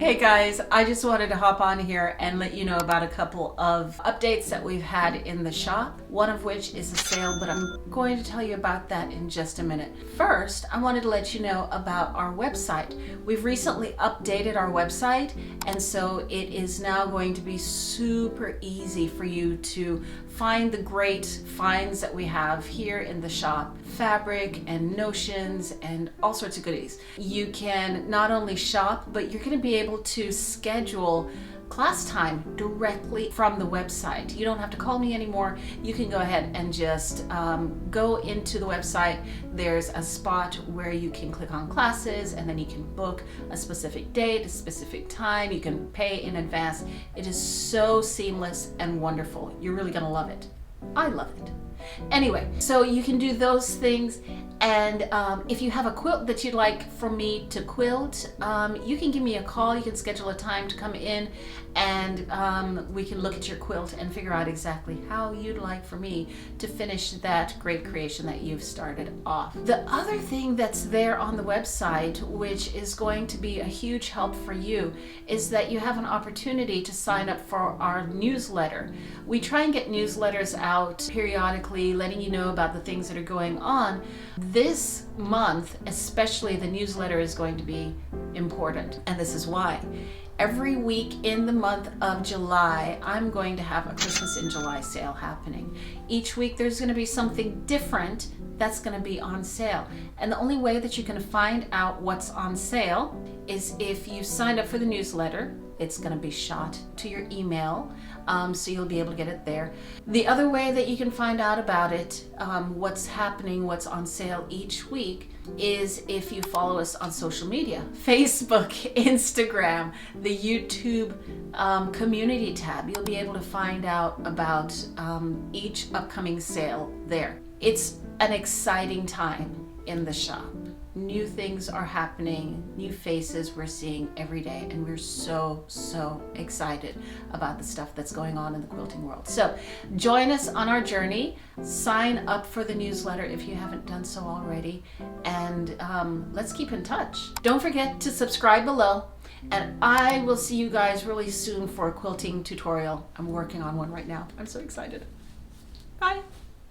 Hey guys, I just wanted to hop on here and let you know about a couple of updates that we've had in the shop, one of which is a sale, but I'm going to tell you about that in just a minute. First, I wanted to let you know about our website. We've recently updated our website, and so it is now going to be super easy for you to find the great finds that we have here in the shop, fabric and notions and all sorts of goodies. You can not only shop, but you're going to be able to schedule class time directly from the website. You don't have to call me anymore. You can go ahead and just go into the website. There's a spot where you can click on classes, and then you can book a specific date, a specific time. You can pay in advance. It is so seamless and wonderful. You're really gonna love it. I love it. Anyway, so you can do those things, and if you have a quilt that you'd like for me to quilt, you can give me a call. You can schedule a time to come in, and we can look at your quilt and figure out exactly how you'd like for me to finish that great creation that you've started off. The other thing that's there on the website, which is going to be a huge help for you, is that you have an opportunity to sign up for our newsletter. We try and get newsletters out periodically, letting you know about the things that are going on. This month, especially, the newsletter is going to be important, and this is why. Every week in the month of July, I'm going to have a Christmas in July sale happening. Each week there's going to be something different that's going to be on sale. And the only way that you can find out what's on sale is if you signed up for the newsletter. It's going to be shot to your email, so you'll be able to get it there. The other way that you can find out about it, what's happening, what's on sale each week, is if you follow us on social media. Facebook, Instagram, the YouTube community tab. You'll be able to find out about each upcoming sale there. It's an exciting time in the shop. New things are happening, new faces we're seeing every day, and we're so excited about the stuff that's going on in the quilting world. So join us on our journey. Sign up for the newsletter if you haven't done so already, and let's keep in touch. Don't forget to subscribe below, and I will see you guys really soon for a quilting tutorial. I'm working on one right now. I'm so excited. Bye.